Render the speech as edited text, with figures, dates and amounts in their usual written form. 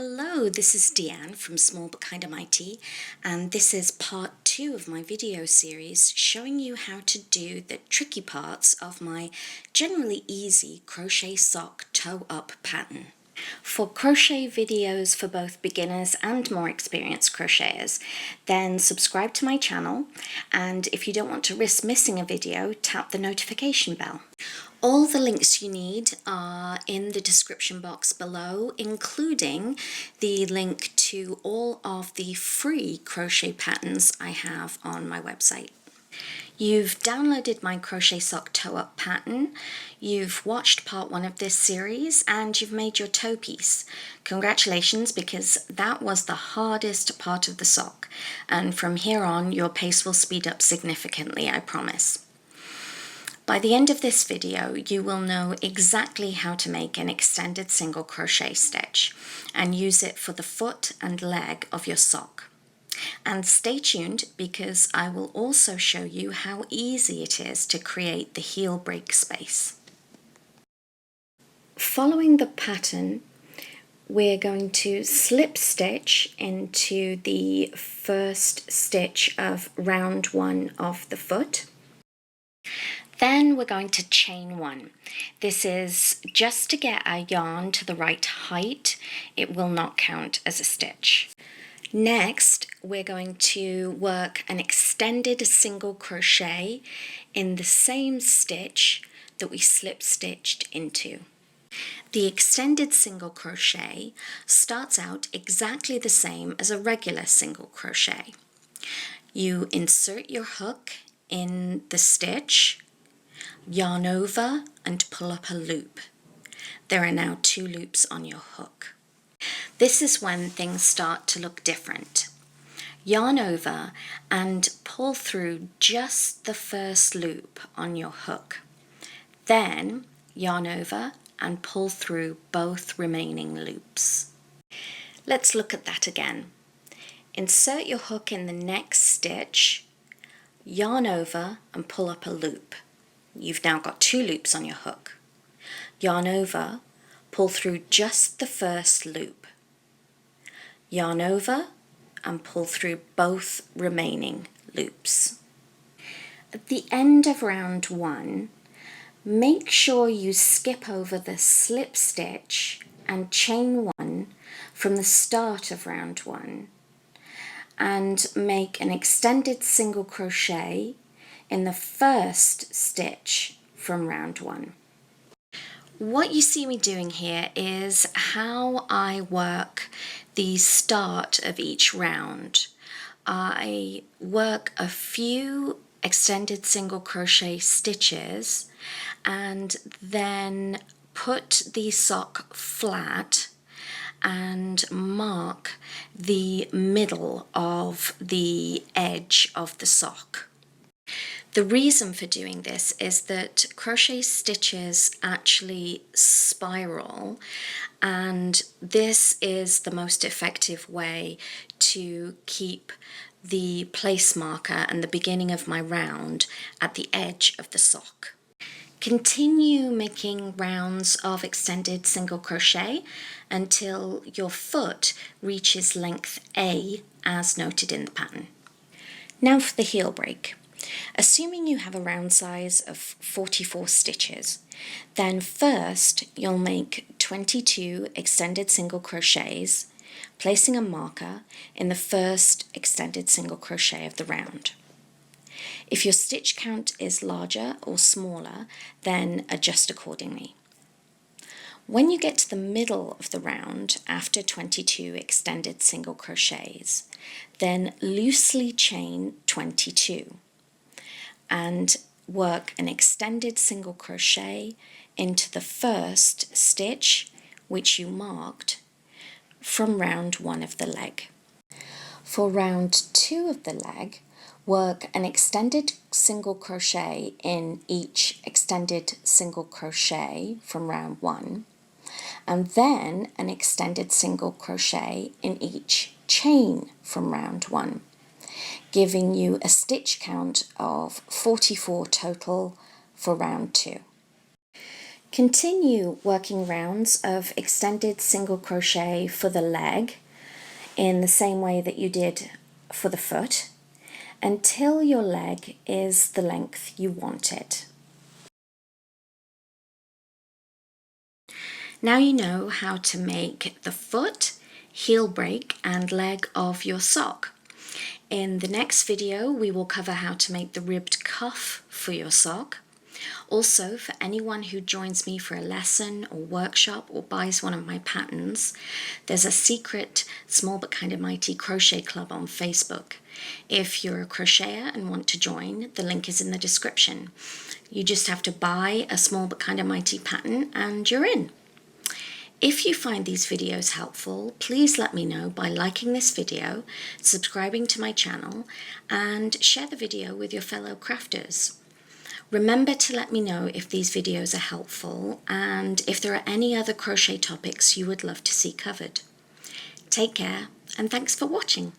Hello, this is Deanne from Small But Kind of Mighty, and this is part 2 of my video series showing you how to do the tricky parts of my generally easy crochet sock toe-up pattern. For crochet videos for both beginners and more experienced crocheters, then subscribe to my channel, and if you don't want to risk missing a video, tap the notification bell. All the links you need are in the description box below, including the link to all of the free crochet patterns I have on my website. You've downloaded my crochet sock toe-up pattern, you've watched part 1 of this series, and you've made your toe piece. Congratulations, because that was the hardest part of the sock, and from here on your pace will speed up significantly, I promise. By the end of this video, you will know exactly how to make an extended single crochet stitch and use it for the foot and leg of your sock. And stay tuned, because I will also show you how easy it is to create the heel break space. Following the pattern, we're going to slip stitch into the first stitch of round 1 of the foot. Then we're going to chain 1. This is just to get our yarn to the right height. It will not count as a stitch. Next, we're going to work an extended single crochet in the same stitch that we slip stitched into. The extended single crochet starts out exactly the same as a regular single crochet. You insert your hook in the stitch, yarn over and pull up a loop. There are now 2 loops on your hook. This is when things start to look different. Yarn over and pull through just the first loop on your hook. Then yarn over and pull through both remaining loops. Let's look at that again. Insert your hook in the next stitch, yarn over and pull up a loop. You've now got 2 loops on your hook. Yarn over, pull through just the first loop. Yarn over and pull through both remaining loops. At the end of round 1, make sure you skip over the slip stitch and chain 1 from the start of round 1 and make an extended single crochet in the first stitch from round 1. What you see me doing here is how I work the start of each round. I work a few extended single crochet stitches and then put the sock flat and mark the middle of the edge of the sock. The reason for doing this is that crochet stitches actually spiral, and this is the most effective way to keep the place marker and the beginning of my round at the edge of the sock. Continue making rounds of extended single crochet until your foot reaches length A as noted in the pattern. Now for the heel break. Assuming you have a round size of 44 stitches, then first you'll make 22 extended single crochets, placing a marker in the first extended single crochet of the round. If your stitch count is larger or smaller, then adjust accordingly. When you get to the middle of the round after 22 extended single crochets, then loosely chain 22. And work an extended single crochet into the first stitch which you marked from round 1 of the leg. For round 2 of the leg, work an extended single crochet in each extended single crochet from round 1, and then an extended single crochet in each chain from round 1. Giving you a stitch count of 44 total for round 2. Continue working rounds of extended single crochet for the leg in the same way that you did for the foot until your leg is the length you want it. Now you know how to make the foot, heel break and leg of your sock. In the next video we will cover how to make the ribbed cuff for your sock. Also, for anyone who joins me for a lesson or workshop or buys one of my patterns, there's a secret Small But Kinda Mighty crochet club on Facebook. If you're a crocheter and want to join, the link is in the description. You just have to buy a Small But Kinda Mighty pattern and you're in. If you find these videos helpful, please let me know by liking this video, subscribing to my channel, and share the video with your fellow crafters. Remember to let me know if these videos are helpful and if there are any other crochet topics you would love to see covered. Take care and thanks for watching.